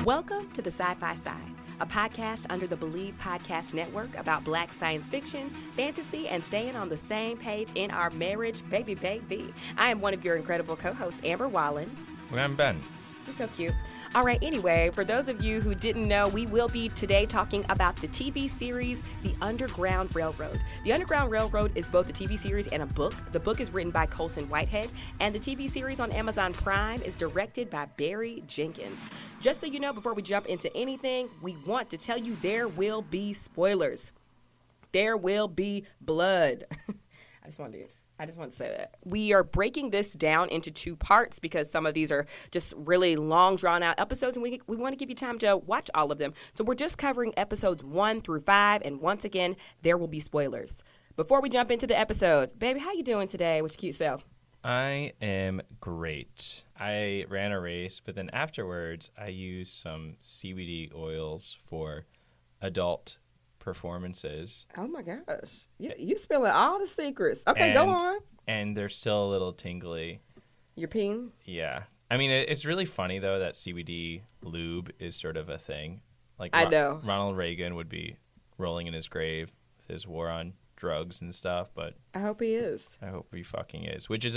Welcome to the Sci-Fi Side, a podcast under the Believe Podcast Network about Black science fiction, fantasy, and staying on the same page in our marriage, baby. I am one of your incredible co-hosts, Amber Wallen. I'm Ben. You're so cute. All right, anyway, for those of you who didn't know, we will be today talking about the TV series, The Underground Railroad. The Underground Railroad is both a TV series and a book. The book is written by Colson Whitehead, and the TV series on Amazon Prime is directed by Barry Jenkins. Just so you know, before we jump into anything, we want to tell you there will be spoilers. There will be blood. I just want to say that. We are breaking this down into two parts because some of these are just really long, drawn-out episodes, and we want to give you time to watch all of them. So we're just covering episodes 1 through 5, and once again, there will be spoilers. Before we jump into the episode, baby, how you doing today with your cute self? I am great. I ran a race, but then afterwards, I used some CBD oils for adult performances. Oh my gosh. You spilling all the secrets. Okay, go on. And they're still a little tingly. You're peeing? Yeah. I mean, it's really funny, though, that CBD lube is sort of a thing. Like, I know. Ronald Reagan would be rolling in his grave with his war on drugs and stuff, but I hope he is. I hope he fucking is. Which is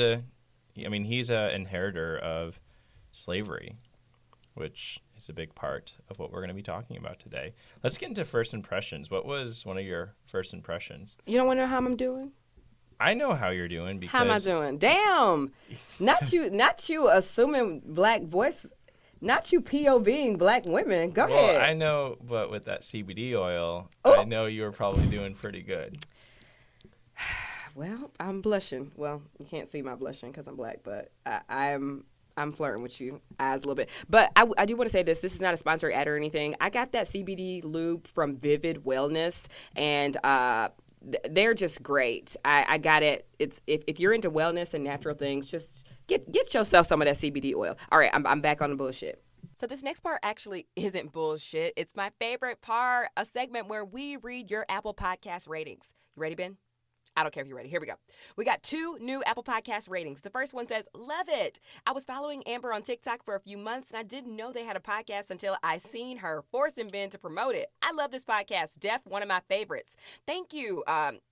he's an inheritor of slavery, which is a big part of what we're going to be talking about today. Let's get into first impressions. What was one of your first impressions? You don't want to know how I'm doing? I know how you're doing because... How am I doing? Damn! Not you assuming black voice, not you POVing black women. Go ahead. Well, I know, but with that CBD oil, Oh. I know you were probably doing pretty good. Well, I'm blushing. Well, you can't see my blushing because I'm black, but I'm flirting with you eyes a little bit. But I do want to say this. This is not a sponsored ad or anything. I got that CBD lube from Vivid Wellness, and they're just great. I got it. It's if you're into wellness and natural things, just get yourself some of that CBD oil. All right, I'm back on the bullshit. So this next part actually isn't bullshit. It's my favorite part, a segment where we read your Apple Podcast ratings. You ready, Ben? I don't care if you're ready. Here we go. We got 2 new Apple Podcast ratings. The first one says, love it. I was following Amber on TikTok for a few months, and I didn't know they had a podcast until I seen her forcing Ben to promote it. I love this podcast. Def, one of my favorites. Thank you.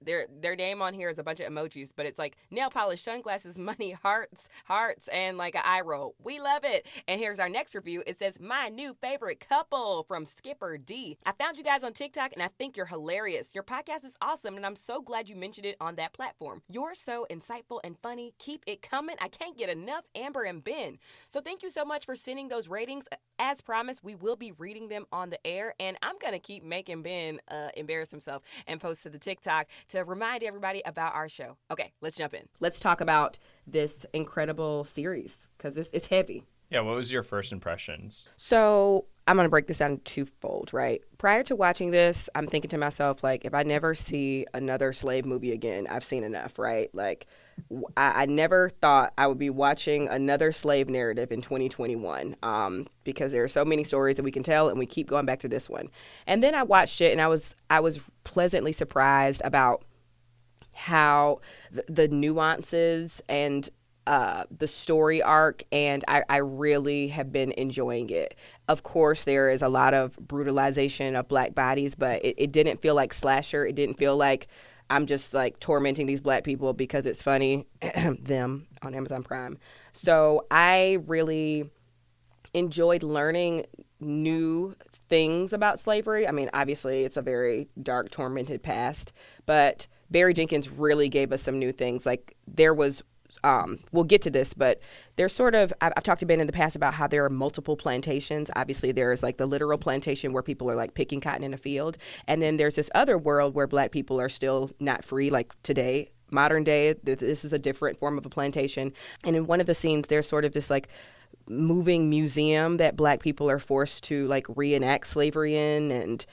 Their name on here is a bunch of emojis, but it's like nail polish, sunglasses, money, hearts, and like an eye roll. We love it. And here's our next review. It says, my new favorite couple from Skipper D. I found you guys on TikTok, and I think you're hilarious. Your podcast is awesome, and I'm so glad you mentioned it on that platform. You're so insightful and funny. Keep it coming. I can't get enough, Amber and Ben. So thank you so much for sending those ratings. As promised, we will be reading them on the air, and I'm going to keep making Ben embarrass himself and post to the TikTok to remind everybody about our show. Okay, let's jump in. Let's talk about this incredible series because it's heavy. Yeah, what was your first impressions? So I'm going to break this down twofold, right? Prior to watching this, I'm thinking to myself, like, if I never see another slave movie again, I've seen enough, right? Like, I never thought I would be watching another slave narrative in 2021 because there are so many stories that we can tell, and we keep going back to this one. And then I watched it, and I was pleasantly surprised about how the nuances and the story arc, and I really have been enjoying it. Of course, there is a lot of brutalization of black bodies, but it didn't feel like slasher. It didn't feel like I'm just like tormenting these black people because it's funny, them on Amazon Prime. So I really enjoyed learning new things about slavery. I mean, obviously, it's a very dark, tormented past, but Barry Jenkins really gave us some new things. Like there was we'll get to this, but there's sort of, I've talked to Ben in the past about how there are multiple plantations. Obviously, there's like the literal plantation where people are like picking cotton in a field. And then there's this other world where black people are still not free, like today, modern day. This is a different form of a plantation. And in one of the scenes, there's sort of this like moving museum that black people are forced to like reenact slavery in. And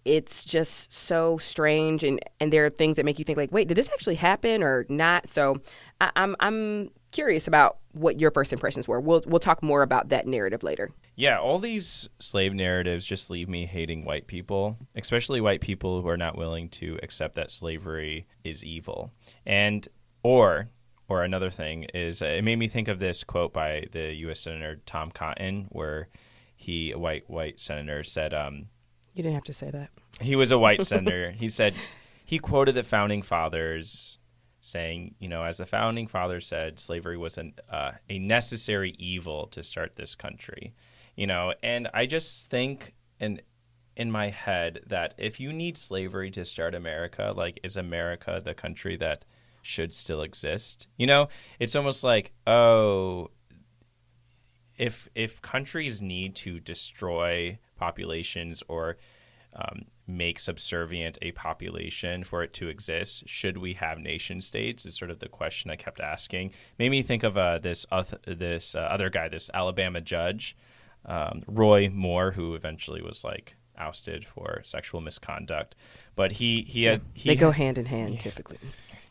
it's just so strange, and there are things that make you think like, wait, did this actually happen or not? So I'm curious about what your first impressions were. We'll talk more about that narrative later. Yeah, all these slave narratives just leave me hating white people, especially white people who are not willing to accept that slavery is evil. And or another thing is it made me think of this quote by the U.S. Senator Tom Cotton, where a white senator, said, You didn't have to say that. he was a white senator. He said, he quoted the founding fathers saying, as the founding fathers said, slavery was a necessary evil to start this country. And I just think in my head that if you need slavery to start America, like, is America the country that should still exist? It's almost like, if countries need to destroy populations or make subservient a population for it to exist, should we have nation states? Is sort of the question I kept asking. Made me think of this other guy, this Alabama judge, Roy Moore, who eventually was ousted for sexual misconduct. But they go hand in hand typically.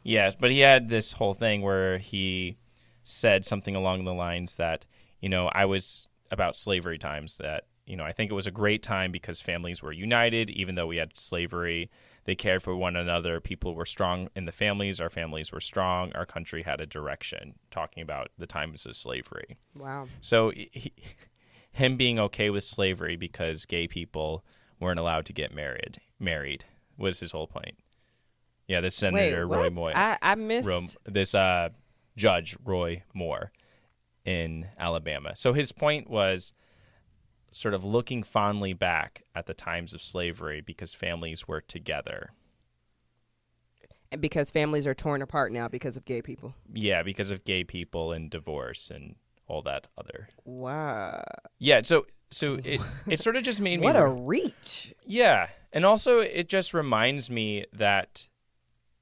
Yes, but he had this whole thing where he said something along the lines that, I was about slavery times that, I think it was a great time because families were united, even though we had slavery. They cared for one another. People were strong in the families. Our families were strong. Our country had a direction, talking about the times of slavery. Wow. So him being okay with slavery because gay people weren't allowed to get married was his whole point. Yeah, this Senator Roy Moore. I missed this Judge Roy Moore in Alabama. So his point was sort of looking fondly back at the times of slavery because families were together. And because families are torn apart now because of gay people. Yeah, because of gay people and divorce and all that other. Wow. Yeah, so it sort of just made me... What a reach. Yeah, and also it just reminds me that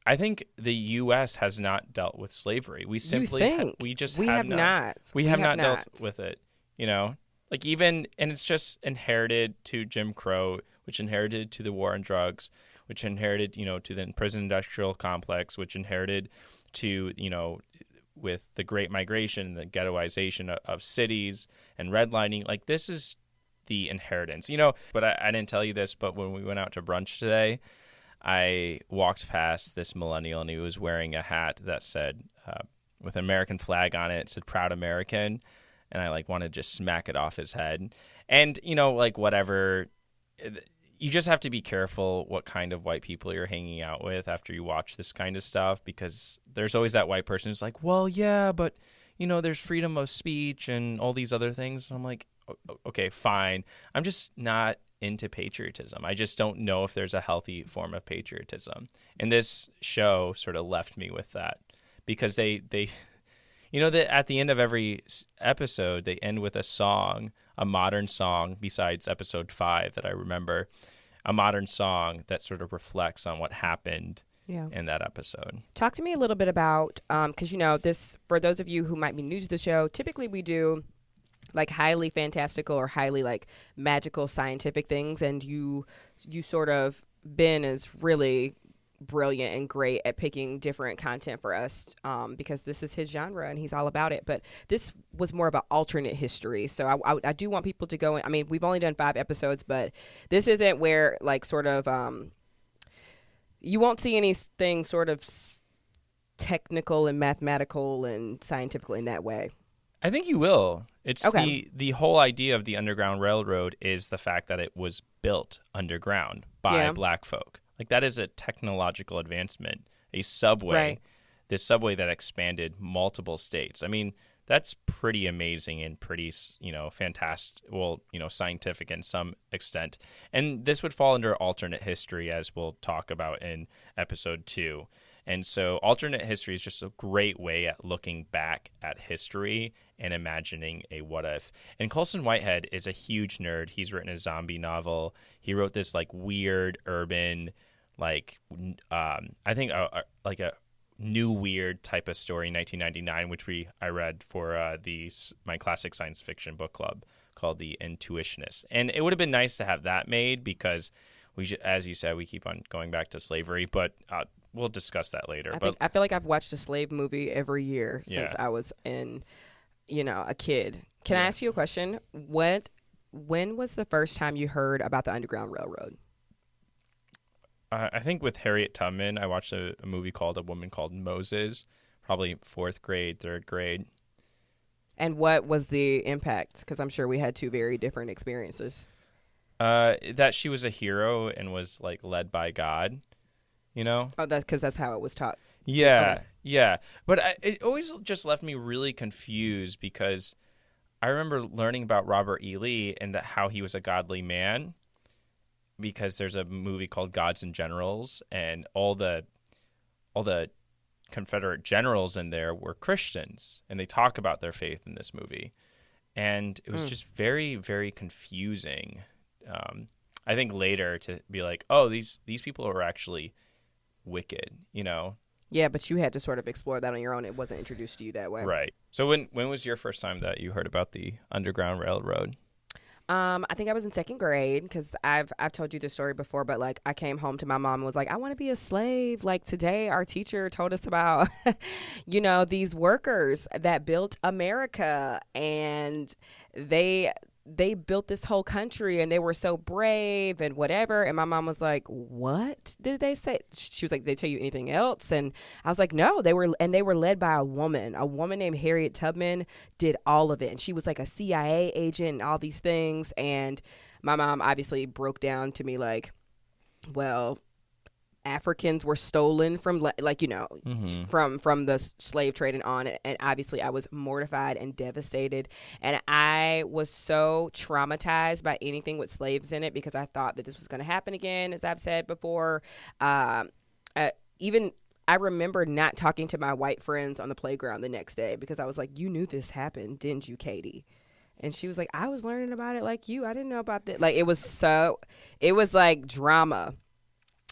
I think the U.S. has not dealt with slavery. We simply We have not dealt with it, and it's just inherited to Jim Crow, which inherited to the war on drugs, which inherited, to the prison industrial complex, which inherited to, with the Great Migration, the ghettoization of cities and redlining. This is the inheritance, But I didn't tell you this, but when we went out to brunch today, I walked past this millennial and he was wearing a hat that said, with an American flag on it, it said Proud American. And I wanted to just smack it off his head. And, whatever, you just have to be careful what kind of white people you're hanging out with after you watch this kind of stuff, because there's always that white person who's like, well, yeah, but, there's freedom of speech and all these other things. And I'm like, okay, fine. I'm just not into patriotism. I just don't know if there's a healthy form of patriotism. And this show sort of left me with that, because they that at the end of every episode, they end with a song, a modern song, besides episode 5 that I remember, a modern song that sort of reflects on what happened in that episode. Talk to me a little bit about, because, this, for those of you who might be new to the show, typically we do highly fantastical or highly magical scientific things, and you sort of, Ben is really brilliant and great at picking different content for us, because this is his genre and he's all about it. But this was more of an alternate history, so I do want people to go in. I mean, we've only done 5 episodes, but this isn't where you won't see anything sort of technical and mathematical and scientific in that way. I think you will. It's okay. The whole idea of the Underground Railroad is the fact that it was built underground by black folk. That is a technological advancement, a subway, right. This subway that expanded multiple states. I mean, that's pretty amazing and pretty, fantastic, scientific in some extent. And this would fall under alternate history, as we'll talk about in episode 2. And so alternate history is just a great way at looking back at history and imagining a what if. And Colson Whitehead is a huge nerd. He's written a zombie novel. He wrote this weird urban, I think a new weird type of story in 1999, which I read for my classic science fiction book club called The Intuitionist. And it would have been nice to have that made because as you said, we keep on going back to slavery, but we'll discuss that later. I feel like I've watched a slave movie every year since I was a kid. Can I ask you a question? When was the first time you heard about the Underground Railroad? I think with Harriet Tubman, I watched a movie called A Woman Called Moses, probably 4th grade, 3rd grade. And what was the impact? Because I'm sure we had two very different experiences. That she was a hero and was like led by God, you know? Oh, that's because that's how it was taught. Okay. Yeah, yeah. But it always just left me really confused because I remember learning about Robert E. Lee and that how he was a godly man because there's a movie called Gods and Generals, and all the Confederate generals in there were Christians, and they talk about their faith in this movie, and it was just very, very confusing. I think later to be like, oh, these people are actually wicked, you know? Yeah, but you had to sort of explore that on your own. It wasn't introduced to you that way. Right. So when was your first time that you heard about the Underground Railroad? I think I was in second grade because I've told you this story before, but like I came home to my mom and was like, I want to be a slave. Like today, our teacher told us about, these workers that built America, and they built this whole country, and they were so brave and whatever. And my mom was like, what did they say? She was like, did they tell you anything else? And I was like, no, they were led by a woman named Harriet Tubman did all of it. And she was like a CIA agent and all these things. And my mom obviously broke down to me like, well, Africans were stolen from from the slave trade and on, and obviously I was mortified and devastated, and I was so traumatized by anything with slaves in it because I thought that this was going to happen again, as I've said before. Even I remember not talking to my white friends on the playground the next day because I was like, you knew this happened, didn't you, Katie? And she was like, I was learning about it like you. I didn't know about that. Like it was like drama.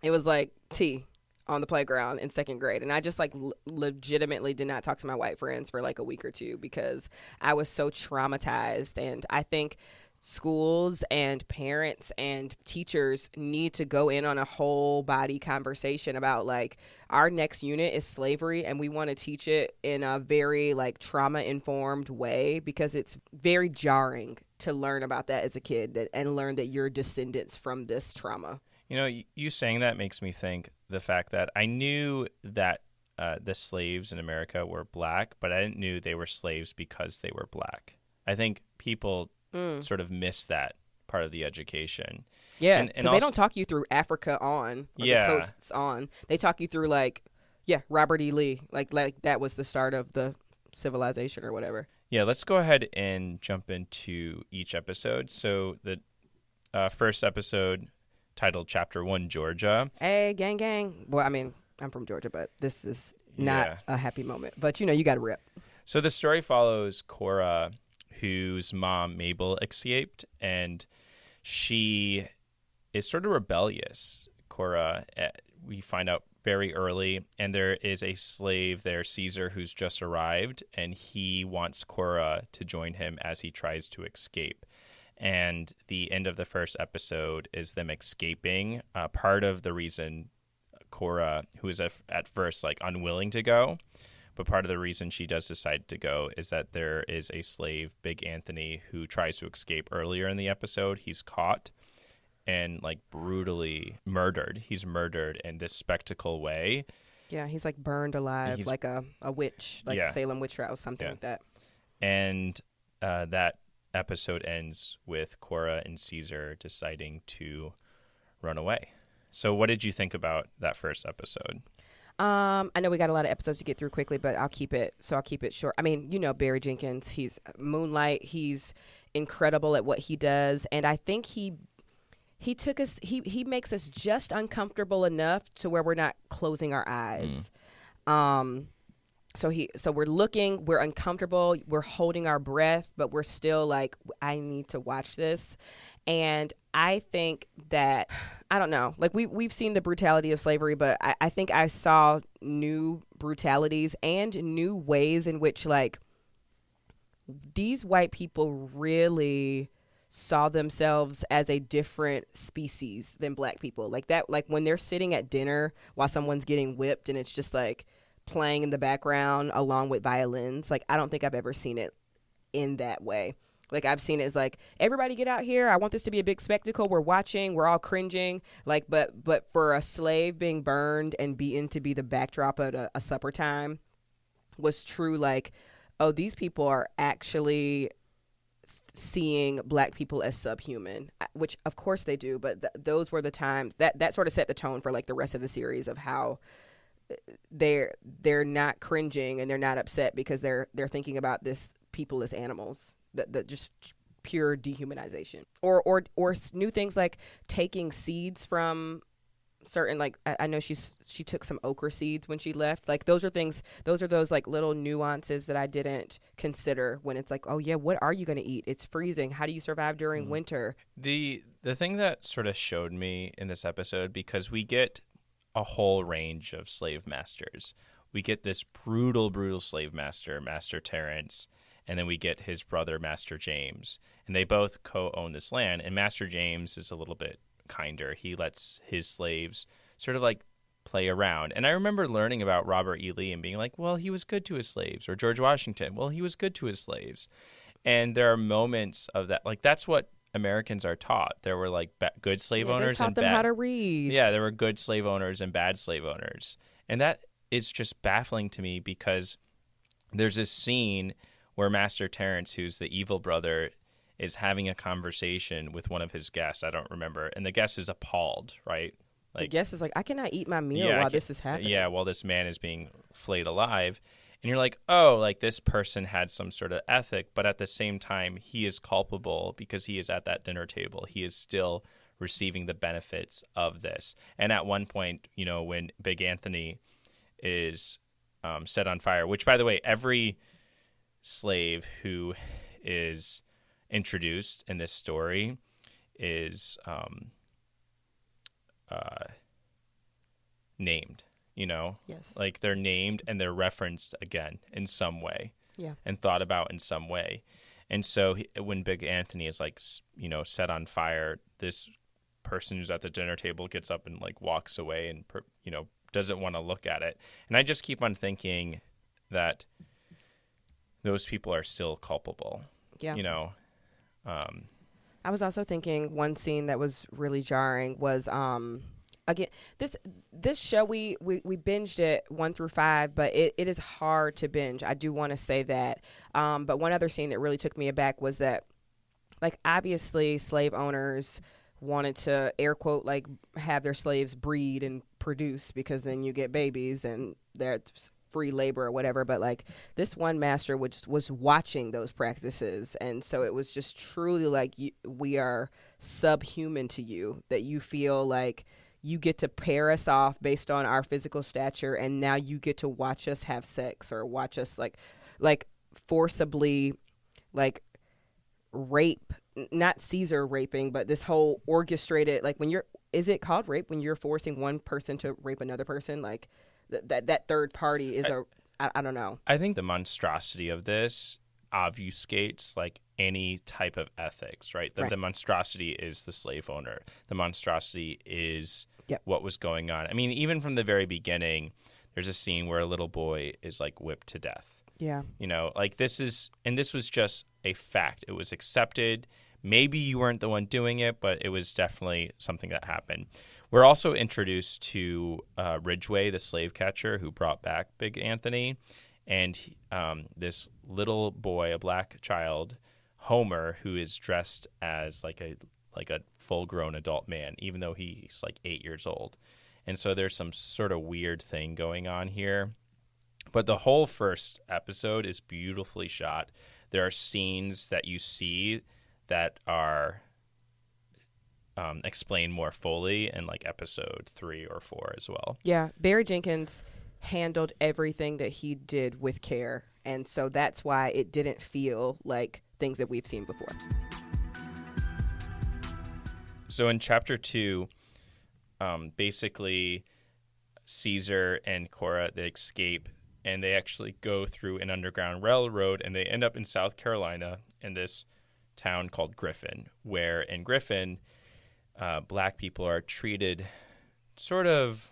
It was like tea on the playground in second grade. And I just like legitimately did not talk to my white friends for like a week or two because I was so traumatized. And I think schools and parents and teachers need to go in on a whole body conversation about like our next unit is slavery, and we want to teach it in a very like trauma informed way because it's very jarring to learn about that as a kid and learn that you're descendants from this trauma. You know, you saying that makes me think the fact that I knew that the slaves in America were black, but I didn't knew they were slaves because they were black. I think people sort of miss that part of the education. Yeah, because they don't talk you through Africa on, or the coasts on. They talk you through like, Robert E. Lee. Like that was the start of the civilization or whatever. Yeah, let's go ahead and jump into each episode. So the first episode, titled Chapter 1, Georgia. Hey, gang, gang. Well, I mean, I'm from Georgia, but this is not a happy moment. But, you got to rip. So the story follows Cora, whose mom, Mabel, escaped, and she is sort of rebellious. Cora, we find out very early, and there is a slave there, Caesar, who's just arrived, and he wants Cora to join him as he tries to escape. And the end of the first episode is them escaping. Part of the reason Cora, who is at first like unwilling to go, but part of the reason she does decide to go is that there is a slave, Big Anthony, who tries to escape earlier in the episode. He's caught and like brutally murdered. He's murdered in this spectacle way. Yeah, he's like burned alive, like a witch, like Salem witch trial, something like that. And that episode ends with Cora and Caesar deciding to run away. So what did you think about that first episode? I know we got a lot of episodes to get through quickly, but I'll keep it short. I mean, Barry Jenkins, he's Moonlight. He's incredible at what he does. And I think he makes us just uncomfortable enough to where we're not closing our eyes. So we're looking, we're uncomfortable, we're holding our breath, but we're still like, I need to watch this. And I think that, I don't know, like we've seen the brutality of slavery, but I think I saw new brutalities and new ways in which like these white people really saw themselves as a different species than black people. Like that, like when they're sitting at dinner while someone's getting whipped and it's just like playing in the background along with violins. Like, I don't think I've ever seen it in that way. Like, I've seen it as like, everybody get out here. I want this to be a big spectacle. We're watching. We're all cringing. Like, but for a slave being burned and beaten to be the backdrop of a supper time was true, like, oh, these people are actually seeing black people as subhuman, which of course they do, but those were the times that sort of set the tone for like the rest of the series of how they're not cringing and they're not upset because they're thinking about this people as animals, that just pure dehumanization, or new things like taking seeds from certain, like I know she took some okra seeds when she left. Like those are those like little nuances that I didn't consider when it's like, oh yeah, what are you going to eat? It's freezing. How do you survive during winter? The thing that sort of showed me in this episode, because we get a whole range of slave masters. We get this brutal slave master, Master Terrence, and then we get his brother, Master James, and they both co-own this land. And Master James is a little bit kinder. He lets his slaves sort of like play around. And I remember learning about Robert E. Lee and being like, well, he was good to his slaves. Or George Washington, well, he was good to his slaves. And there are moments of that. Like, that's what Americans are taught. There were like good slave owners they taught and them how to read. Yeah, there were good slave owners and bad slave owners. And that is just baffling to me, because there's this scene where Master Terrence, who's the evil brother, is having a conversation with one of his guests. I don't remember. And the guest is appalled, right? Like, the guest is like, I cannot eat my meal while this is happening. Yeah, while this man is being flayed alive. And you're like, oh, like this person had some sort of ethic, but at the same time, he is culpable because he is at that dinner table. He is still receiving the benefits of this. And at one point, you know, when Big Anthony is set on fire, which, by the way, every slave who is introduced in this story is named, you know? Yes. Like, they're named and they're referenced again in some way. Yeah. And thought about in some way. And so when Big Anthony is, like, you know, set on fire, this person who's at the dinner table gets up and, like, walks away and, you know, doesn't want to look at it. And I just keep on thinking that those people are still culpable. Yeah. You know? I was also thinking one scene that was really jarring was again, this show we binged it 1 through 5, but it is hard to binge. I do want to say that. But one other scene that really took me aback was that, like, obviously slave owners wanted to, air quote, like, have their slaves breed and produce, because then you get babies and that's free labor or whatever. But like, this one master was watching those practices, and so it was just truly like, we are subhuman to you, that you feel like you get to pair us off based on our physical stature, and now you get to watch us have sex or watch us like forcibly, like, rape, not Caesar raping, but this whole orchestrated, like, is it called rape when you're forcing one person to rape another person? Like, that third party is I don't know. I think the monstrosity of this obfuscates, like, any type of ethics, right? The monstrosity is the slave owner. The monstrosity is what was going on. I mean, even from the very beginning, there's a scene where a little boy is, like, whipped to death. Yeah. You know, like, this was just a fact. It was accepted. Maybe you weren't the one doing it, but it was definitely something that happened. We're also introduced to Ridgway, the slave catcher who brought back Big Anthony, and this little boy, a black child, Homer, who is dressed as like a full-grown adult man, even though he's like 8 years old. And so there's some sort of weird thing going on here. But the whole first episode is beautifully shot. There are scenes that you see that are explained more fully in, like, episode 3 or 4 as well. Yeah, Barry Jenkins handled everything that he did with care, and so that's why it didn't feel like things that we've seen before. So in chapter 2, basically Caesar and Cora, they escape, and they actually go through an underground railroad, and they end up in South Carolina in this town called Griffin, where in Griffin, black people are treated sort of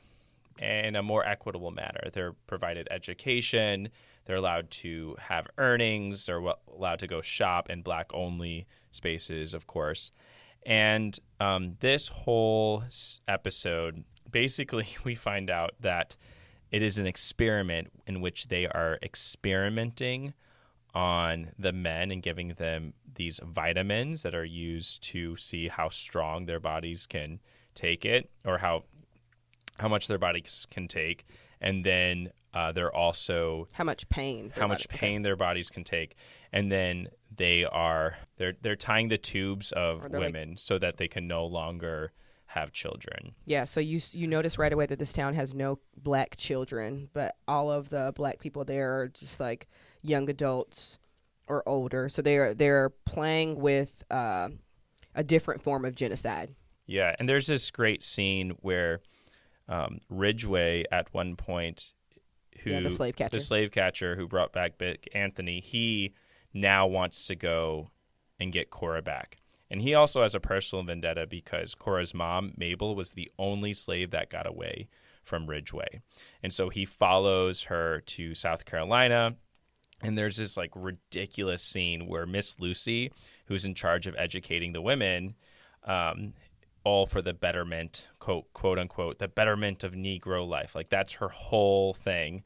in a more equitable manner. They're provided education, they're allowed to have earnings, they're allowed to go shop in black-only spaces, of course. And this whole episode, basically we find out that it is an experiment in which they are experimenting on the men and giving them these vitamins that are used to see how strong their bodies can take it, or how much their bodies can take. And then they're also How much pain? their bodies can take. And then they're tying the tubes of women so that they can no longer have children. Yeah, so you notice right away that this town has no black children, but all of the black people there are just like young adults or older. So they're playing with a different form of genocide. Yeah, and there's this great scene where Ridgway at one point, the slave catcher who brought back Big Anthony, he now wants to go and get Cora back. And he also has a personal vendetta because Cora's mom, Mabel, was the only slave that got away from Ridgway. And so he follows her to South Carolina. And there's this like ridiculous scene where Miss Lucy, who's in charge of educating the women, all for the betterment, quote unquote, the betterment of Negro life. Like that's her whole thing.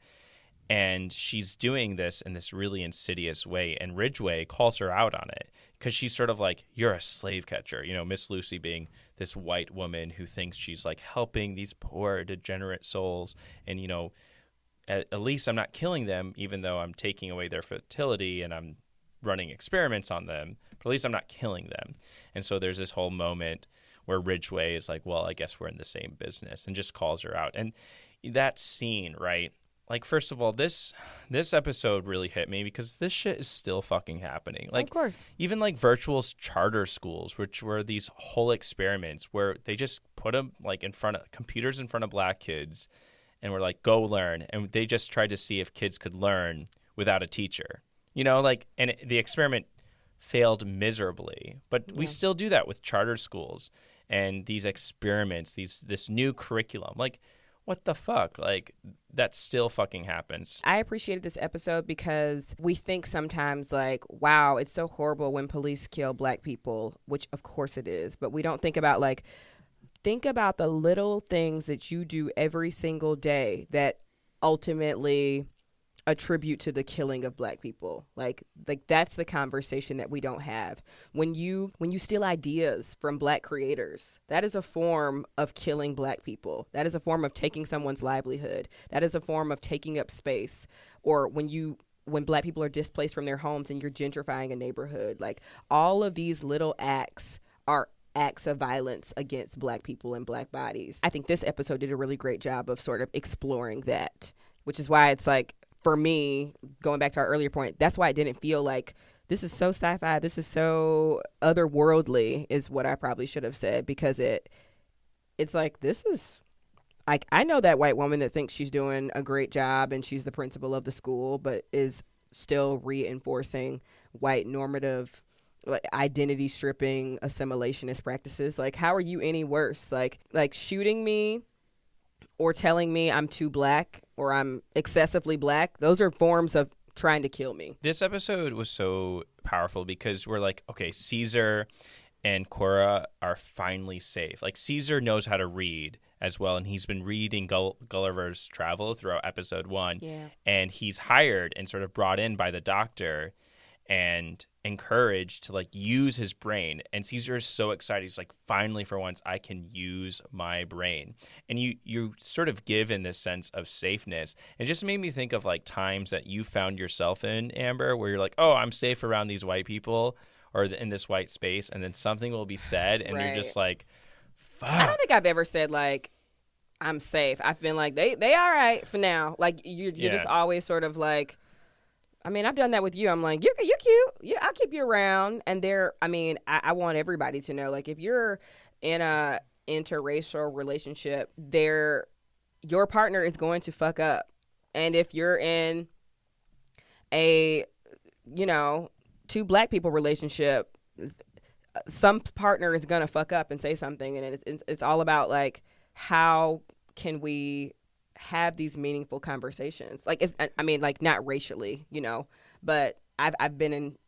And she's doing this in this really insidious way. And Ridgway calls her out on it because she's sort of like, you're a slave catcher. You know, Miss Lucy being this white woman who thinks she's like helping these poor, degenerate souls. And, you know, at least I'm not killing them, even though I'm taking away their fertility and I'm running experiments on them. But at least I'm not killing them. And so there's this whole moment where Ridgway is like, well, I guess we're in the same business, and just calls her out. And that scene, right? Like, first of all, this episode really hit me because this shit is still fucking happening. Like, of course. Even like virtual charter schools, which were these whole experiments where they just put them like in front of computers in front of black kids and were like, go learn. And they just tried to see if kids could learn without a teacher, you know, like, and the experiment failed miserably. But we still do that with charter schools and these experiments, this new curriculum. Like, what the fuck? Like, that still fucking happens. I appreciated this episode because we think sometimes like, wow, it's so horrible when police kill black people, which of course it is. But we don't think about the little things that you do every single day that ultimately attribute to the killing of black people. Like that's the conversation that we don't have. When you steal ideas from black creators, that is a form of killing black people. That is a form of taking someone's livelihood. That is a form of taking up space. Or when black people are displaced from their homes and you're gentrifying a neighborhood, like all of these little acts are acts of violence against black people and black bodies. I think this episode did a really great job of sort of exploring that, which is why it's like, for me, going back to our earlier point, that's why it didn't feel like this is so sci-fi, this is so otherworldly, is what I probably should have said, because it's like, this is, like, I know that white woman that thinks she's doing a great job and she's the principal of the school, but is still reinforcing white normative, like, identity stripping, assimilationist practices. Like, how are you any worse? Like shooting me or telling me I'm too black or I'm excessively black, those are forms of trying to kill me. This episode was so powerful because we're like, okay, Caesar and Cora are finally safe. Like, Caesar knows how to read as well, and he's been reading Gulliver's Travel throughout episode 1. Yeah. And he's hired and sort of brought in by the doctor and encouraged to like use his brain. And Caesar is so excited. He's like, finally, for once, I can use my brain. And you sort of give in this sense of safeness. It just made me think of like times that you found yourself in, Amber, where you're like, oh, I'm safe around these white people or in this white space. And then something will be said and right. You're just like, fuck. I don't think I've ever said like, I'm safe. I've been like, they all right for now. Like you're just always sort of like, I mean, I've done that with you. I'm like, you're cute. Yeah, I'll keep you around. And I want everybody to know, like, if you're in a interracial relationship, your partner is going to fuck up. And if you're in a, two black people relationship, some partner is going to fuck up and say something. And it's all about, like, how can we have these meaningful conversations, like not racially, but I've been in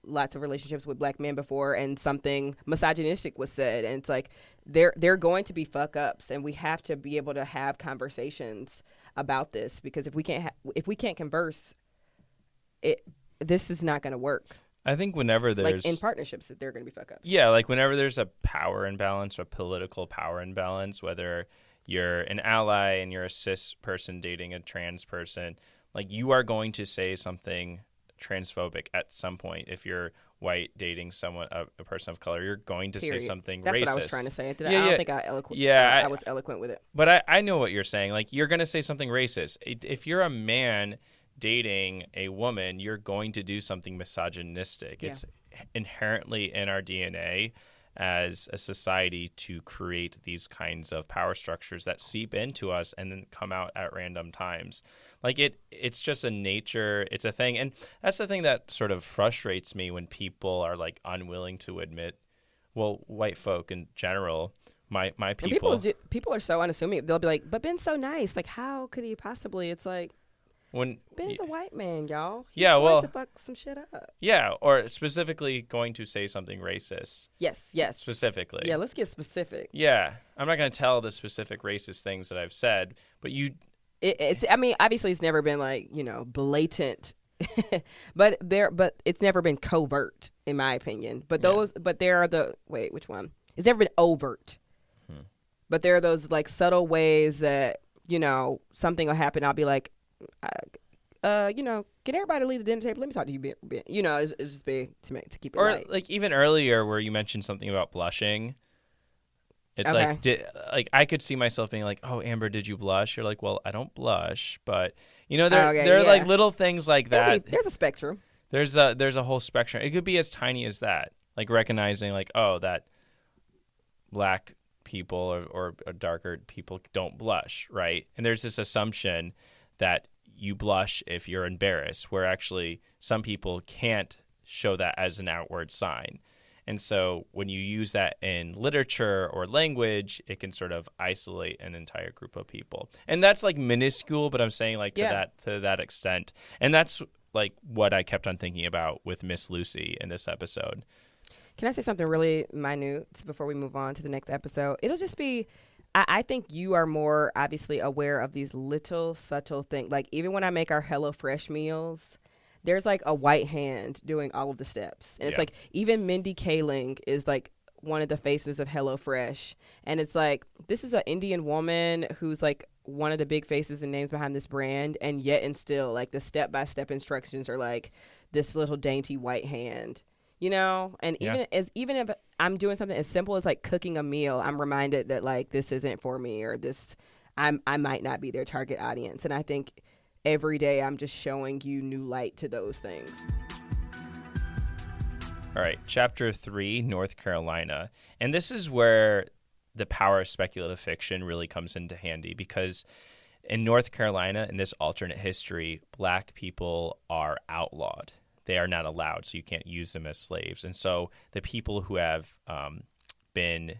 lots of relationships with black men before, and something misogynistic was said, and it's like they're going to be fuck ups, and we have to be able to have conversations about this, because if we can't converse, this is not going to work. I think whenever Like there's in partnerships, that they're going to be fuck ups. yeah, like whenever there's a power imbalance or political power imbalance, whether you're an ally and you're a cis person dating a trans person, like you are going to say something transphobic at some point. If you're white dating someone, a person of color, you're going to say something That's racist. what I was trying to say. Yeah, I don't think I was eloquent with it. But I know what you're saying. Like, you're going to say something racist. If you're a man dating a woman, you're going to do something misogynistic. Yeah. It's inherently in our DNA as a society to create these kinds of power structures that seep into us and then come out at random times. Like, it's just a nature, it's a thing. And that's the thing that sort of frustrates me when people are, like, unwilling to admit, well, white folk in general, my people. And people are so unassuming. They'll be like, but Ben's so nice. Like, how could he possibly? It's like, Ben's a white man, y'all. He's going to fuck some shit up. Yeah, or specifically going to say something racist. Yes. Specifically. Yeah, let's get specific. Yeah, I'm not going to tell the specific racist things that I've said, but it's. I mean, obviously, it's never been like, blatant, but it's never been covert, in my opinion. But there are which one? It's never been overt. But there are those like subtle ways that something will happen. I'll be like, can everybody leave the dinner table? Let me talk to you, Ben. It's just be to keep it light. Or like even earlier where you mentioned something about blushing. It's okay. like I could see myself being like, "Oh, Amber, did you blush?" You're like, "Well, I don't blush," but there are like little things like that. There's a spectrum. There's a whole spectrum. It could be as tiny as that, like recognizing like, oh, that black people or darker people don't blush, right? And there's this assumption that you blush if you're embarrassed, where actually some people can't show that as an outward sign. And so when you use that in literature or language, it can sort of isolate an entire group of people. And that's like minuscule, but I'm saying like to that extent. And that's like what I kept on thinking about with Miss Lucy in this episode. Can I say something really minute before we move on to the next episode? It'll just be, I think you are more obviously aware of these little subtle things. Like even when I make our HelloFresh meals, there's like a white hand doing all of the steps. And it's like even Mindy Kaling is like one of the faces of HelloFresh. And it's like, this is an Indian woman who's like one of the big faces and names behind this brand. And yet and still like the step-by-step instructions are like this little dainty white hand. And even if I'm doing something as simple as like cooking a meal, I'm reminded that like this isn't for me or this I might not be their target audience. And I think every day I'm just showing you new light to those things. All right, Chapter 3, North Carolina. And this is where the power of speculative fiction really comes into handy, because in North Carolina, in this alternate history, black people are outlawed. They are not allowed, so you can't use them as slaves. And so the people who have been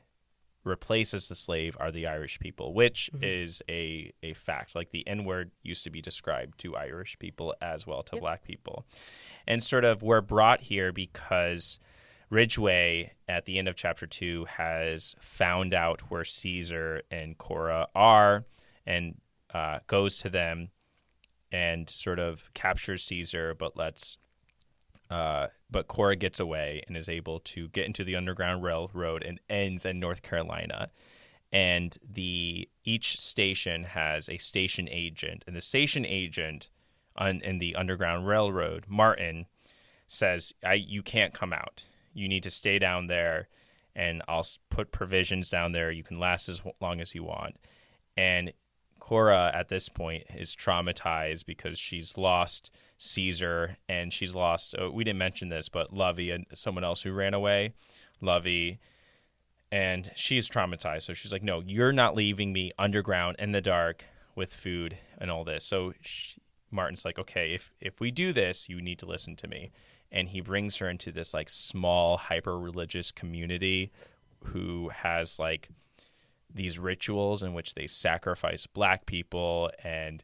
replaced as the slave are the Irish people, which is a fact. Like the N-word used to be described to Irish people as well, to black people. And sort of we're brought here because Ridgway, at the end of Chapter 2, has found out where Caesar and Cora are and goes to them and sort of captures Caesar, but Cora gets away and is able to get into the Underground Railroad and ends in North Carolina. And each station has a station agent. And the station agent in the Underground Railroad, Martin, says, you can't come out. You need to stay down there, and I'll put provisions down there. You can last as long as you want. And Cora, at this point, is traumatized because she's lost Caesar and she's lost, we didn't mention this, but Lovey and someone else who ran away, Lovey, and she's traumatized. So she's like, no, you're not leaving me underground in the dark with food and all this. So Martin's like, okay, if we do this, you need to listen to me. And he brings her into this like small hyper-religious community who has like these rituals in which they sacrifice black people and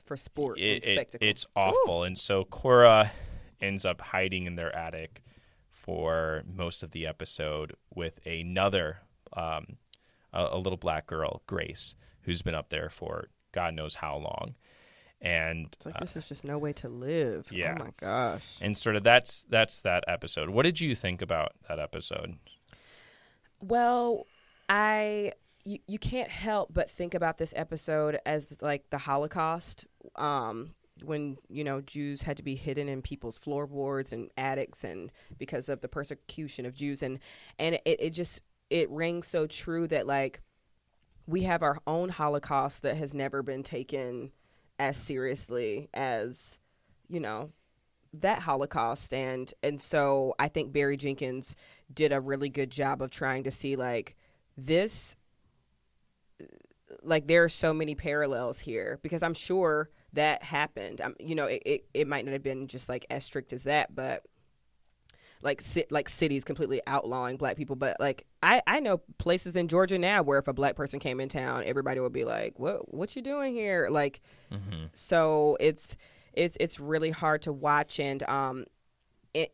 for sport and spectacle. It's awful. Ooh. And so Cora ends up hiding in their attic for most of the episode with another a little black girl, Grace, who's been up there for God knows how long. And It's like, this is just no way to live. yeah. Oh my gosh. And sort of that's that episode. What did you think about that episode? Well, you can't help but think about this episode as like the Holocaust, when Jews had to be hidden in people's floorboards and attics, and because of the persecution of Jews, and it rings so true that like we have our own Holocaust that has never been taken as seriously as that Holocaust, and so I think Barry Jenkins did a really good job of trying to see like this, like there are so many parallels here, because I'm sure that happened. It might not have been just like as strict as that, but like cities completely outlawing black people. But like I know places in Georgia now where if a black person came in town, everybody would be like, what you doing here? Like, so it's really hard to watch. And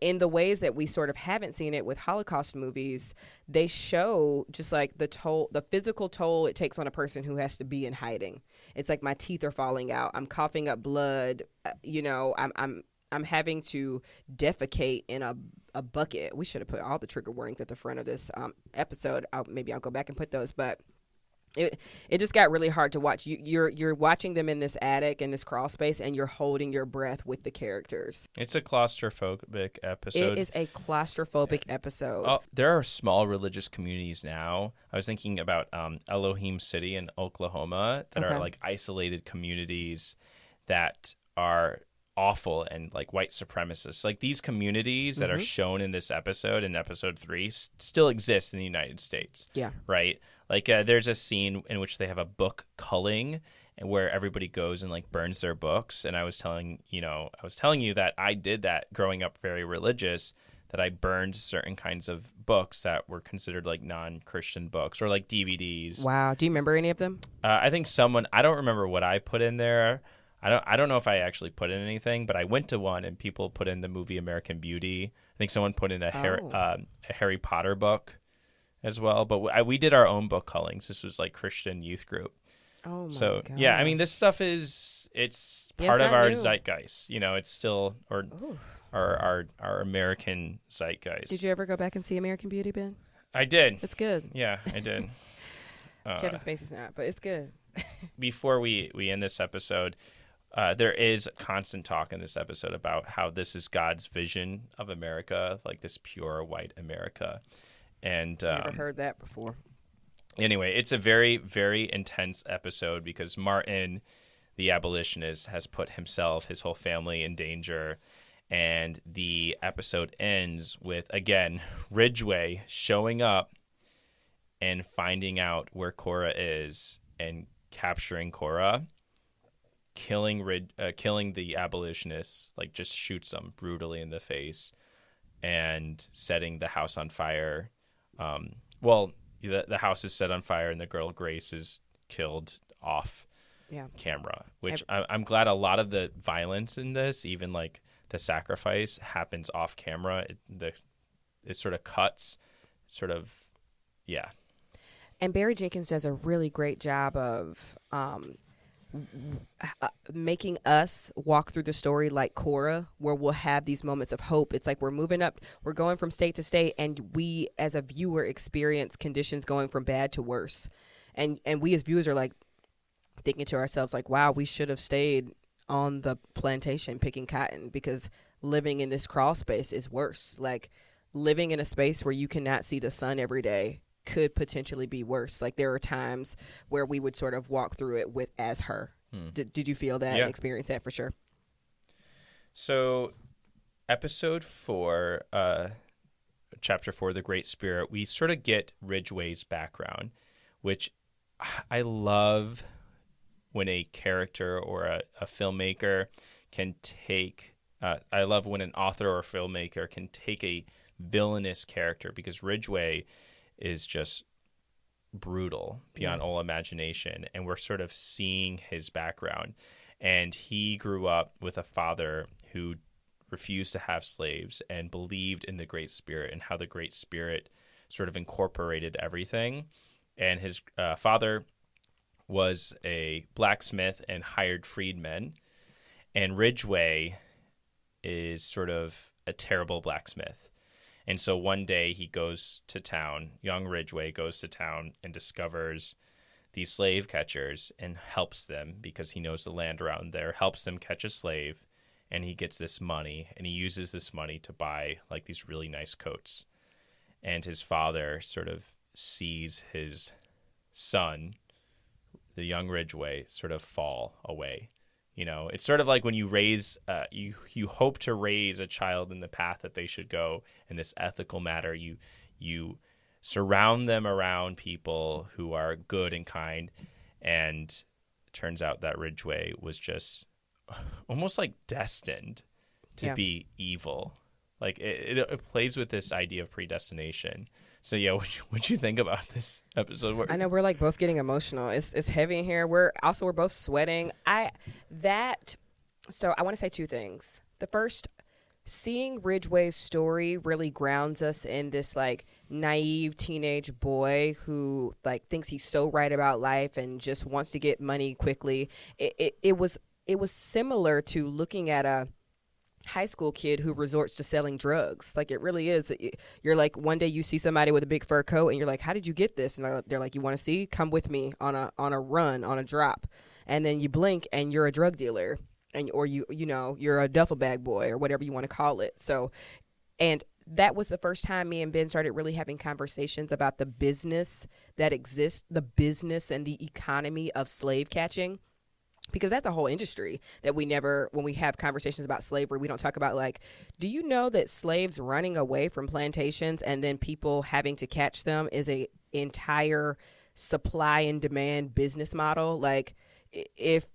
in the ways that we sort of haven't seen it with Holocaust movies, they show just like the physical toll it takes on a person who has to be in hiding. It's like my teeth are falling out, I'm coughing up blood, I'm having to defecate in a bucket. We should have put all the trigger warnings at the front of this episode. Maybe I'll go back and put those, but it just got really hard to watch. You're watching them in this attic, in this crawl space, and you're holding your breath with the characters. It's a claustrophobic episode. It is a claustrophobic episode. There are small religious communities now. I was thinking about Elohim City in Oklahoma that are like isolated communities that are awful and like white supremacists. Like these communities that are shown in this episode, in episode 3, still exist in the United States. Yeah. Right? Like there's a scene in which they have a book culling, and where everybody goes and like burns their books. And I was telling you that I did that growing up very religious, that I burned certain kinds of books that were considered like non-Christian books, or like DVDs. Wow. Do you remember any of them? I think I don't remember what I put in there. I don't know if I actually put in anything, but I went to one and people put in the movie American Beauty. I think someone put in a Harry Potter book as well. But we did our own book cullings. This was like Christian youth group. Oh my So gosh. yeah, I mean this stuff it's part of our new. zeitgeist. It's still our American zeitgeist. Did you ever go back and see American Beauty, Ben? I did. It's good. Yeah, I did. Kevin Spacey's not, but it's good. Before we end this episode, there is constant talk in this episode about how this is God's vision of America, like this pure white America. And Never heard that before. Anyway, it's a very, very intense episode because Martin, the abolitionist, has put himself, his whole family in danger. And the episode ends with, again, Ridgway showing up and finding out where Cora is and capturing Cora, killing the abolitionists, like just shoots them brutally in the face, and setting the house on fire. The house is set on fire and the girl Grace is killed off camera, which I'm glad a lot of the violence in this, even like the sacrifice, happens off camera. It sort of cuts, yeah. And Barry Jenkins does a really great job of making us walk through the story like Cora, where we'll have these moments of hope. It's like we're moving up, we're going from state to state, and we as a viewer experience conditions going from bad to worse. And we as viewers are like thinking to ourselves like, wow, we should have stayed on the plantation picking cotton, because living in this crawl space is worse. Like living in a space where you cannot see the sun every day could potentially be worse. Like there are times where we would sort of walk through it as her. Did you feel that and experience that? For sure. So episode 4, chapter 4, The Great Spirit, we sort of get Ridgway's background, which I love when a character or a filmmaker can take, I love when an author or a filmmaker can take a villainous character, because Ridgway is just brutal beyond all imagination, and we're sort of seeing his background. And he grew up with a father who refused to have slaves and believed in the Great Spirit and how the Great Spirit sort of incorporated everything. And his father was a blacksmith and hired freedmen And Ridgway is sort of a terrible blacksmith. And so one day he goes to town, young Ridgway goes to town and discovers these slave catchers and helps them because he knows the land around there, helps them catch a slave, and he gets this money, and he uses this money to buy like these really nice coats. And his father sort of sees his son, the young Ridgway, sort of fall away. You know, it's sort of like when you raise, you hope to raise a child in the path that they should go in this ethical matter. You surround them around people who are good and kind, and it turns out that Ridgway was just almost like destined to be evil. Like it plays with this idea of predestination. So yeah, what you think about this episode? I know we're like both getting emotional. It's heavy in here. We're both sweating. So I want to say two things. The first, seeing Ridgway's story really grounds us in this like naive teenage boy who like thinks he's so right about life and just wants to get money quickly. It was similar to looking at a high school kid who resorts to selling drugs. Like it really is. You're like, one day you see somebody with a big fur coat and you're like, how did you get this? And they're like, you want to see? Come with me on a run, on a drop. And then you blink and you're a drug dealer, or you're a duffel bag boy or whatever you want to call it. So, and that was the first time me and Ben started really having conversations about the business that exists, the business and the economy of slave catching. Because that's a whole industry that when we have conversations about slavery, we don't talk about like, do you know that slaves running away from plantations and then people having to catch them is a entire supply and demand business model? Like if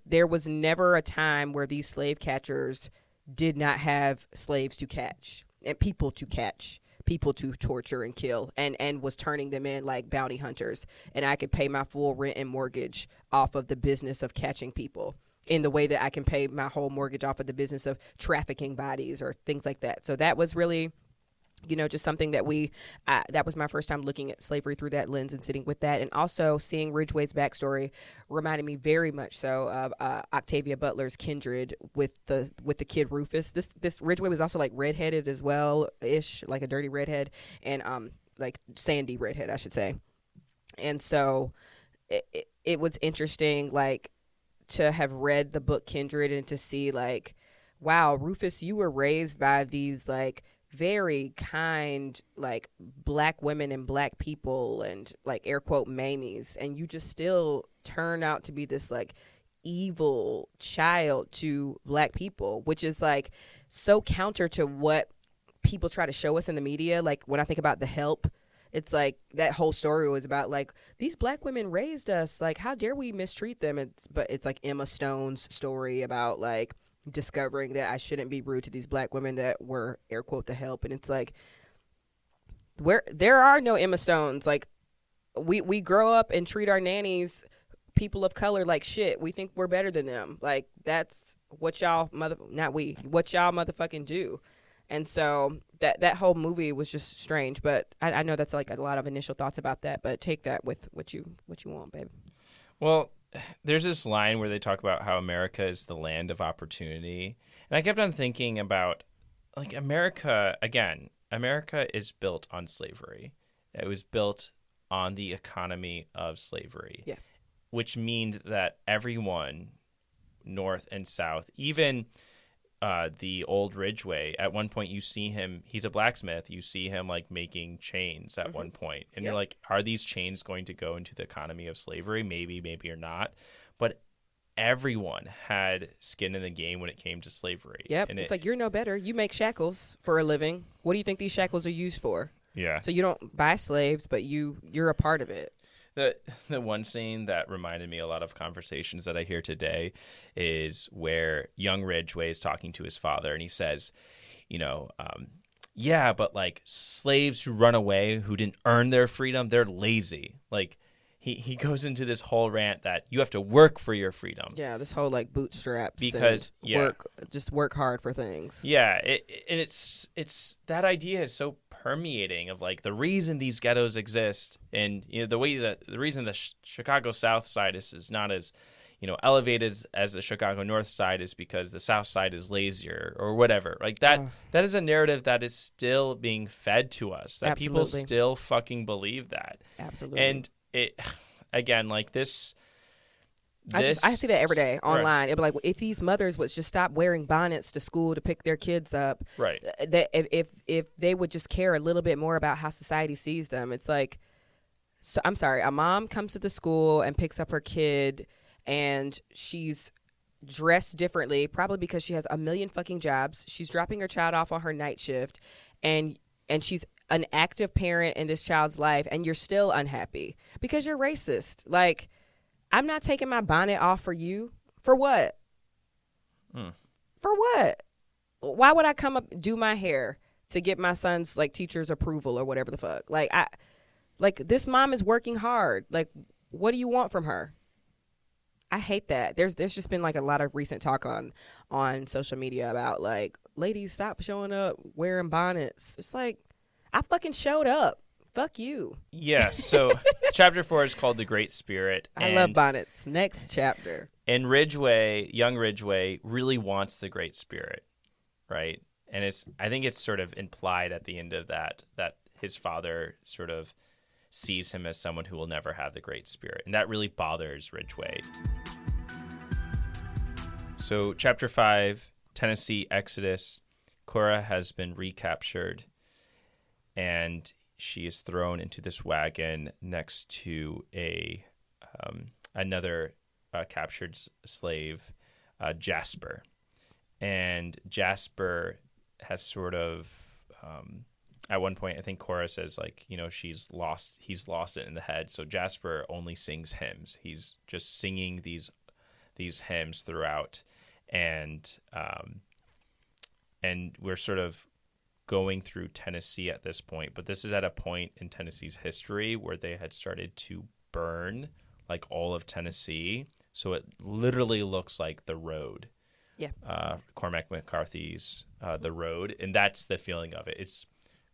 there was never a time where these slave catchers did not have slaves to catch and people to catch, people to torture and kill, and was turning them in like bounty hunters. And I could pay my full rent and mortgage off of the business of catching people in the way that I can pay my whole mortgage off of the business of trafficking bodies or things like that. So that was really, just something that that was my first time looking at slavery through that lens and sitting with that. And also seeing Ridgway's backstory reminded me very much so of Octavia Butler's Kindred with the kid Rufus. This Ridgway was also like redheaded as well ish, like a dirty redhead, and like sandy redhead, I should say. And so it was interesting, like, to have read the book Kindred and to see like, wow, Rufus, you were raised by these like very kind, like, black women and black people and like air quote mamies, and you just still turn out to be this like evil child to black people, which is like so counter to what people try to show us in the media. Like when I think about The Help, it's like that whole story was about like, these black women raised us, like how dare we mistreat them. But it's like Emma Stone's story about like discovering that I shouldn't be rude to these black women that were air quote the help. And it's like, where there are no Emma Stones. Like we grow up and treat our nannies, people of color, like shit. We think we're better than them. Like that's what y'all what y'all motherfucking do. And so that whole movie was just strange. But I know that's like a lot of initial thoughts about that, but take that with what you want, babe. Well, there's this line where they talk about how America is the land of opportunity. And I kept on thinking about, like, America is built on slavery. It was built on the economy of slavery. Yeah. Which means that everyone, North and South, even the old Ridgway, at one point you see him, he's a blacksmith, you see him like making chains at one point. And you're like, are these chains going to go into the economy of slavery? Maybe or not. But everyone had skin in the game when it came to slavery. Yep. And it's like, you're no better. You make shackles for a living. What do you think these shackles are used for? Yeah. So you don't buy slaves, but you're a part of it. The one scene that reminded me a lot of conversations that I hear today is where young Ridgway is talking to his father, and he says, yeah, but like slaves who run away, who didn't earn their freedom, they're lazy. Like he goes into this whole rant that you have to work for your freedom. Yeah, this whole like bootstraps because work hard for things. Yeah, and it's that idea is so permeating of like the reason these ghettos exist, and the reason the Chicago South Side is not as elevated as the Chicago North Side is because the South Side is lazier or whatever. Like that, that is a narrative that is still being fed to us, that people Absolutely. still fucking believe that. Absolutely. And it, again, like this, I see that every day right, online. It'd be like, if these mothers would just stop wearing bonnets to school to pick their kids up, right, that if they would just care a little bit more about how society sees them. It's like, so I'm sorry, a mom comes to the school and picks up her kid, and she's dressed differently, probably because she has a million fucking jobs. She's dropping her child off on her night shift, and she's an active parent in this child's life, and you're still unhappy because you're racist. Like, I'm not taking my bonnet off for you. For what? For what? Why would I come up do my hair to get my son's like teacher's approval or whatever the fuck? Like this mom is working hard. Like, what do you want from her? I hate that. There's just been like a lot of recent talk on social media about like, ladies, stop showing up wearing bonnets. It's like, I fucking showed up. Fuck you. Yeah. So chapter 4 is called The Great Spirit. I love bonnets. Next chapter. And young Ridgway really wants the Great Spirit, right? And I think it's sort of implied at the end of that his father sort of sees him as someone who will never have the Great Spirit. And that really bothers Ridgway. So chapter 5, Tennessee Exodus. Cora has been recaptured, and she is thrown into this wagon next to another captured slave, Jasper. And Jasper has sort of, at one point, I think Cora says, like, he's lost it in the head. So Jasper only sings hymns. He's just singing these hymns throughout. And we're sort of going through Tennessee at this point, but this is at a point in Tennessee's history where they had started to burn like all of Tennessee. So it literally looks like The Road. Yeah. Cormac McCarthy's The Road. And that's the feeling of it. It's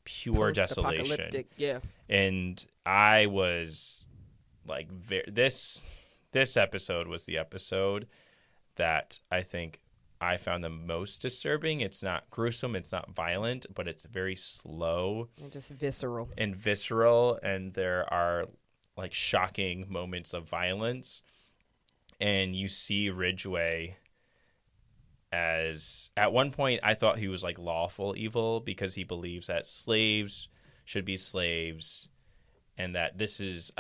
pure desolation. Yeah. And I was like, this episode was the episode that I think I found the most disturbing. It's not gruesome, it's not violent, but it's very slow and just visceral. And there are like shocking moments of violence. And you see Ridgway as, at one point I thought he was like lawful evil because he believes that slaves should be slaves, and that this is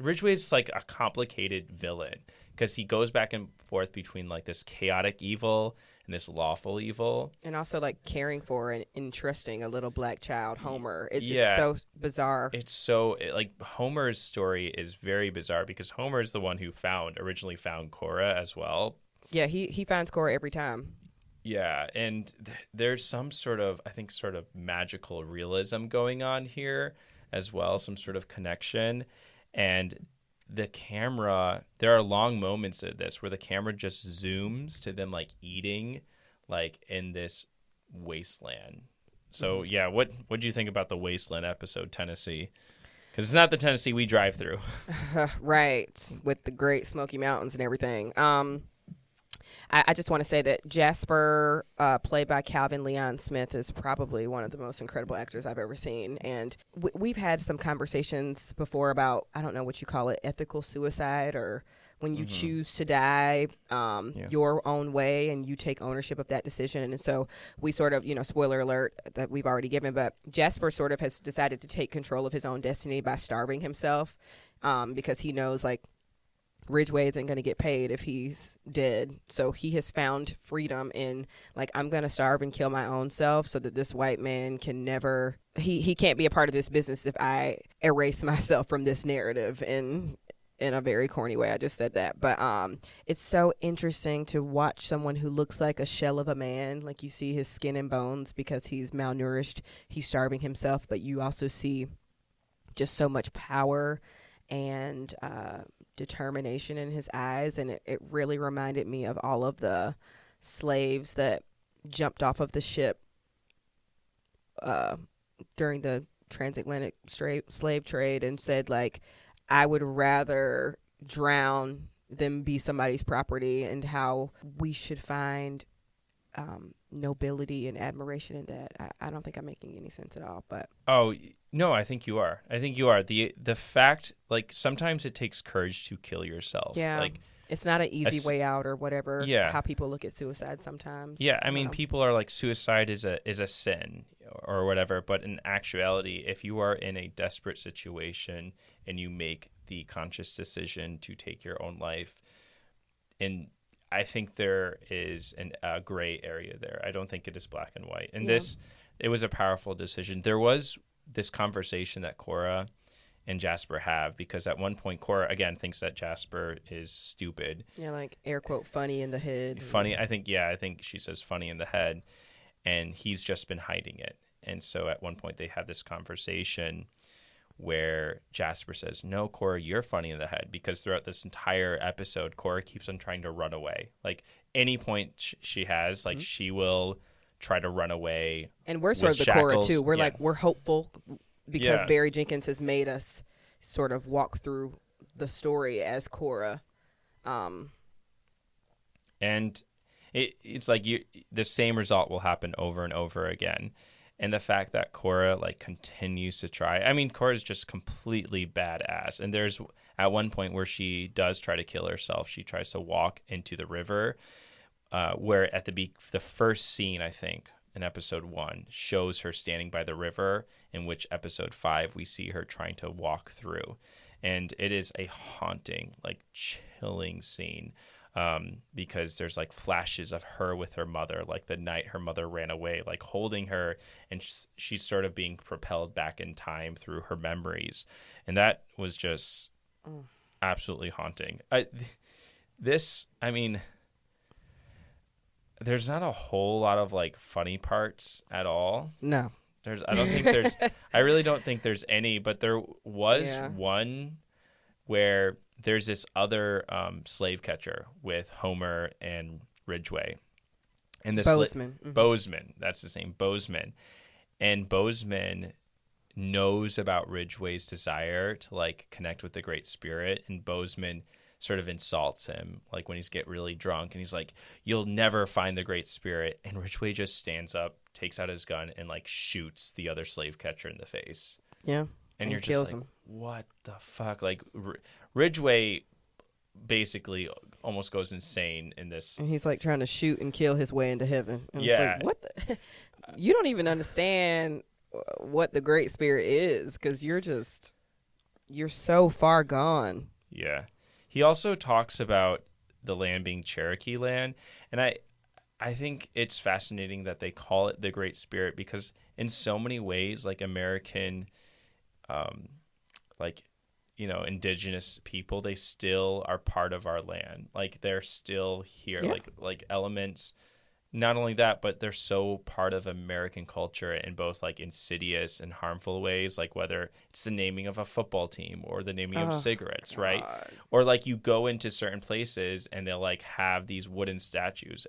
Ridgway's like a complicated villain because he goes back and forth between like this chaotic evil and this lawful evil. And also like caring for and entrusting a little black child, Homer. It's so bizarre. It's so, like, Homer's story is very bizarre because Homer is the one who originally found Cora as well. Yeah, he finds Cora every time. Yeah, and there's some sort of, I think, sort of magical realism going on here as well, some sort of connection. And the camera, there are long moments of this where the camera just zooms to them like eating like in this wasteland. So yeah, what do you think about the wasteland episode, Tennessee? Because it's not the Tennessee we drive through. Right, with the Great Smoky Mountains and everything. I just want to say that Jasper, played by Calvin Leon Smith, is probably one of the most incredible actors I've ever seen. And we've had some conversations before about, I don't know what you call it, ethical suicide, or when you choose to die your own way and you take ownership of that decision. And so we sort of, spoiler alert that we've already given, but Jasper sort of has decided to take control of his own destiny by starving himself, because he knows, like, Ridgway isn't going to get paid if he's dead. So he has found freedom in, like, I'm going to starve and kill my own self so that this white man can never, he can't be a part of this business if I erase myself from this narrative in a very corny way. I just said that. But it's so interesting to watch someone who looks like a shell of a man. Like, you see his skin and bones because he's malnourished. He's starving himself. But you also see just so much power and determination in his eyes, and it really reminded me of all of the slaves that jumped off of the ship during the transatlantic slave trade and said, like, I would rather drown them be somebody's property, and how we should find nobility and admiration in that. I don't think I'm making any sense at all, but Oh, no, I think you are. I think you are. The fact, like, sometimes it takes courage to kill yourself. yeah, Like, it's not an easy way out or whatever. yeah. How people look at suicide sometimes. Yeah, I don't mean, know. people are like, suicide is a sin or whatever, but in actuality, if you are in a desperate situation and you make the conscious decision to take your own life, and I think there is a gray area there. I don't think it is black and white. And Yeah. it was a powerful decision. There was this conversation that Cora and Jasper have, because at one point Cora again thinks that Jasper is stupid. Yeah, like air quote funny in the head. Funny, I think she says funny in the head, and he's just been hiding it. And so at one point they have this conversation where Jasper says, "No, Cora, you're funny in the head," because throughout this entire episode, Cora keeps on trying to run away. Like, any point she has, like, she will try to run away. And we're sort of with the Cora shackles. too. We're Yeah. like, we're hopeful because Yeah. Barry Jenkins has made us sort of walk through the story as Cora. And it's like the same result will happen over and over again. And the fact that Cora, like, continues to try. I mean, Cora's just completely badass. And there's at one point where she does try to kill herself. She tries to walk into the river, where at the first scene, I think, in episode 1 shows her standing by the river, in which episode 5 we see her trying to walk through. And it is a haunting, like, chilling scene. Because there's like flashes of her with her mother, like the night her mother ran away, like holding her, and she's sort of being propelled back in time through her memories. And that was just absolutely haunting. I mean, there's not a whole lot of like funny parts at all. No. I really don't think there's any, but there was Yeah. one where there's this other slave catcher with Homer and Ridgway. And this Bozeman. Bozeman, that's his name, Bozeman. And Bozeman knows about Ridgway's desire to like connect with the Great Spirit, and Bozeman sort of insults him, like when he's get really drunk, and he's like, "You'll never find the Great Spirit." And Ridgway just stands up, takes out his gun, and like shoots the other slave catcher in the face. Yeah. And you're kills just like, him. what the fuck? Like, Ridgway basically almost goes insane in this. And he's like trying to shoot and kill his way into heaven. And Yeah. It's like, what the? You don't even understand what the Great Spirit is, because you're so far gone. Yeah. He also talks about the land being Cherokee land. And I think it's fascinating that they call it the Great Spirit, because in so many ways, like, American, like, you know, indigenous people, they still are part of our land. Like, they're still here. Yeah. Like elements. Not only that, but they're so part of American culture in both like insidious and harmful ways, like whether it's the naming of a football team or the naming of cigarettes, right? Or like you go into certain places and they'll like have these wooden statues.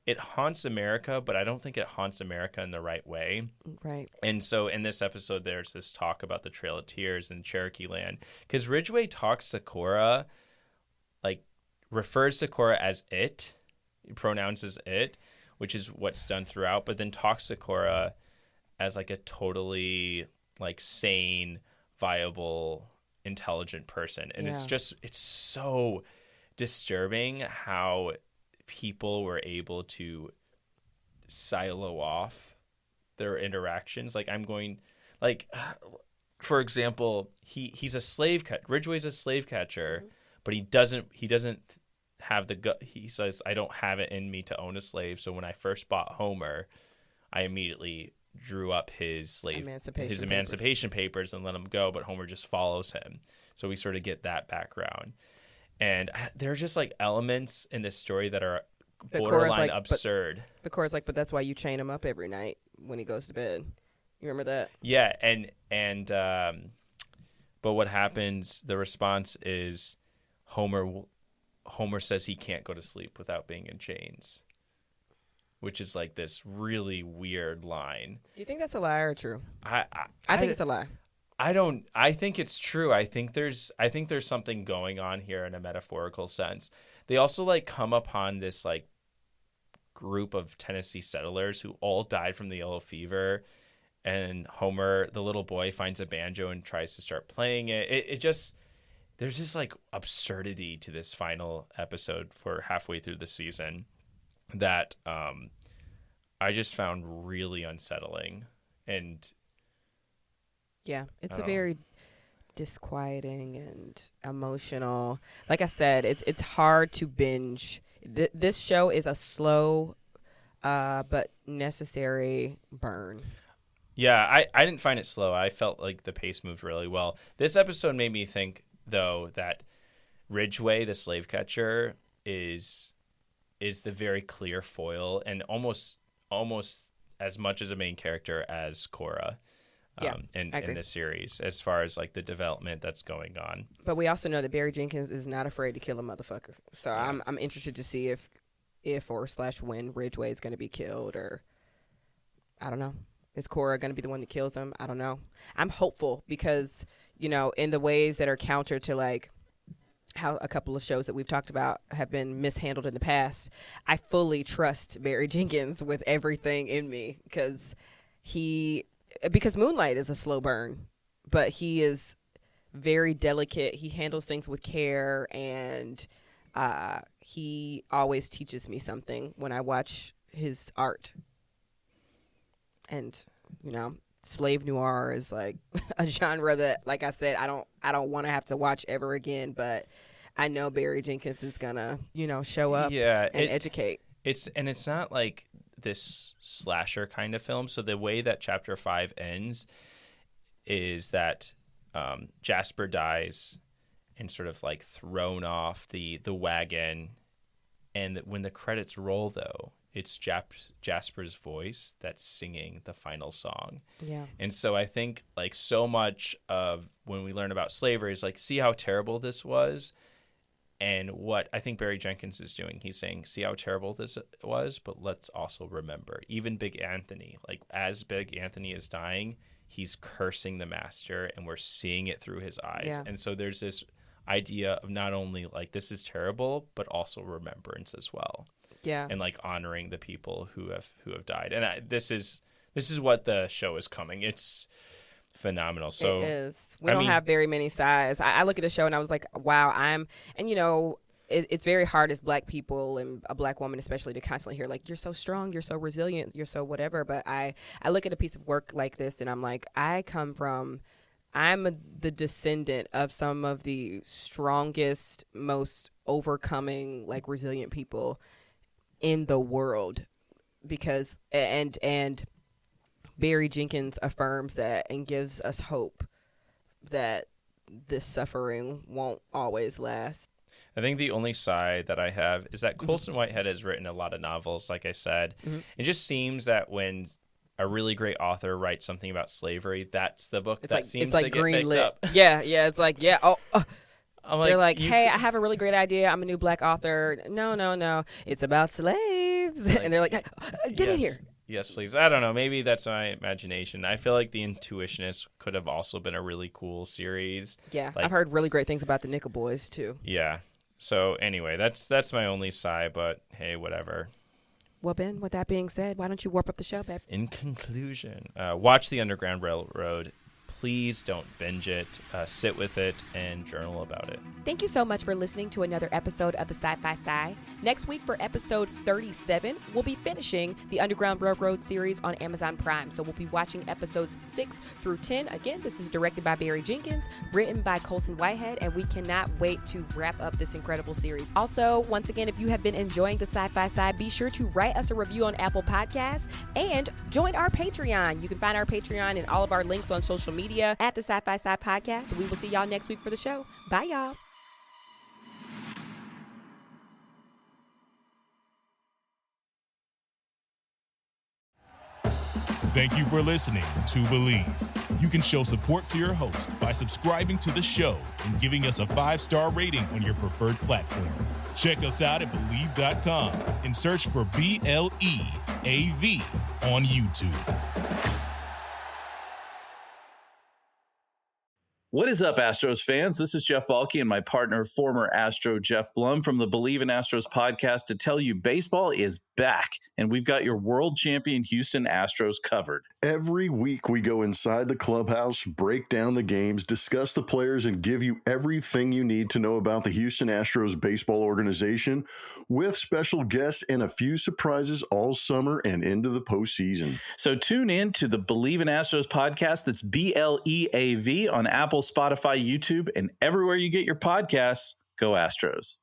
It haunts America, but I don't think it haunts America in the right way. Right. And so in this episode, there's this talk about the Trail of Tears in Cherokee land, because Ridgway talks to Cora, like refers to Cora as it. Pronounces it, which is what's done throughout, but then talks to Cora as like a totally like sane, viable, intelligent person. And Yeah. it's so disturbing how people were able to silo off their interactions. Like, for example, he's a slave catcher. Ridgway's a slave catcher, but he doesn't have he says, "I don't have it in me to own a slave." So when I first bought Homer, I immediately drew up his emancipation papers and let him go, but Homer just follows him. So we sort of get that background. And there are just like elements in this story that are borderline absurd. But Cora's like, but that's why you chain him up every night when he goes to bed. You remember that? Yeah, and but what happens, the response is Homer says he can't go to sleep without being in chains, which is like this really weird line. Do you think that's a lie or true? I I think it's a lie. I think it's true. I think there's something going on here in a metaphorical sense. They also like come upon this like group of Tennessee settlers who all died from the yellow fever, and Homer, the little boy, finds a banjo and tries to start playing it. It just, there's this like absurdity to this final episode for halfway through the season that I just found really unsettling. And yeah, it's a very disquieting and emotional. Like I said, it's hard to binge. This show is a slow but necessary burn. Yeah, I didn't find it slow. I felt like the pace moved really well. This episode made me think, though, that Ridgway, the slave catcher, is the very clear foil and almost as much as a main character as Cora in this series, as far as like the development that's going on. But we also know that Barry Jenkins is not afraid to kill a motherfucker. So yeah. I'm interested to see if or / when Ridgway is going to be killed, or I don't know. Is Cora going to be the one that kills him? I don't know. I'm hopeful because, you know, in the ways that are counter to like how a couple of shows that we've talked about have been mishandled in the past, I fully trust Barry Jenkins with everything in me because Moonlight is a slow burn, but he is very delicate. He handles things with care, and he always teaches me something when I watch his art. And, you know, slave noir is like a genre that, like I said, I don't want to have to watch ever again, but I know Barry Jenkins is gonna, you know, show up and educate. It's not like this slasher kind of film. So the way that chapter 5 ends is that Jasper dies and sort of like thrown off the wagon, and when the credits roll, though, it's Jasper's voice that's singing the final song. Yeah. And so I think like so much of when we learn about slavery is like, see how terrible this was. And what I think Barry Jenkins is doing, he's saying, see how terrible this was, but let's also remember, even Big Anthony, like as Big Anthony is dying, he's cursing the master, and we're seeing it through his eyes. Yeah. And so there's this idea of not only like this is terrible, but also remembrance as well. Yeah. And like honoring the people who have died. And this is what the show is coming. It's phenomenal. So it is. We don't have very many sides. I look at the show and I was like, wow, and you know, it's very hard as Black people and a Black woman especially to constantly hear like, you're so strong, you're so resilient, you're so whatever. But I look at a piece of work like this and I'm like, I'm the descendant of some of the strongest, most overcoming, like resilient people in the world, because and Barry Jenkins affirms that and gives us hope that this suffering won't always last. I think the only side that I have is that Colson Whitehead has written a lot of novels, like I said. Mm-hmm. It just seems that when a really great author writes something about slavery, that's the book seems to get picked up. Yeah, it's like, yeah, they're like, hey, I have a really great idea. I'm a new Black author. No. It's about slaves. Like, and they're like, get in here. Yes, please. I don't know. Maybe that's my imagination. I feel like The Intuitionist could have also been a really cool series. Yeah, like, I've heard really great things about the Nickel Boys, too. Yeah. So, anyway, that's my only sigh, but hey, whatever. Well, Ben, with that being said, why don't you warp up the show, babe? In conclusion, watch The Underground Railroad. Please don't binge it. Sit with it and journal about it. Thank you so much for listening to another episode of the Sci-Fi Sci. Next week for episode 37, we'll be finishing the Underground Railroad series on Amazon Prime. So we'll be watching episodes 6 through 10. Again, this is directed by Barry Jenkins, written by Colson Whitehead, and we cannot wait to wrap up this incredible series. Also, once again, if you have been enjoying the Sci-Fi Sci, be sure to write us a review on Apple Podcasts and join our Patreon. You can find our Patreon and all of our links on social media at the Sci-Fi Sci Podcast. We will see y'all next week for the show. Bye, y'all. Thank you for listening to Believe. You can show support to your host by subscribing to the show and giving us a 5-star rating on your preferred platform. Check us out at Believe.com and search for BLEAV on YouTube. What is up, Astros fans? This is Jeff Balke and my partner, former Astro Jeff Blum from the Believe in Astros podcast to tell you baseball is back, and we've got your world champion Houston Astros covered. Every week we go inside the clubhouse, break down the games, discuss the players, and give you everything you need to know about the Houston Astros baseball organization with special guests and a few surprises all summer and into the postseason. So tune in to the Believe in Astros podcast. That's BLEAV on Apple, Spotify, YouTube, and everywhere you get your podcasts. Go Astros.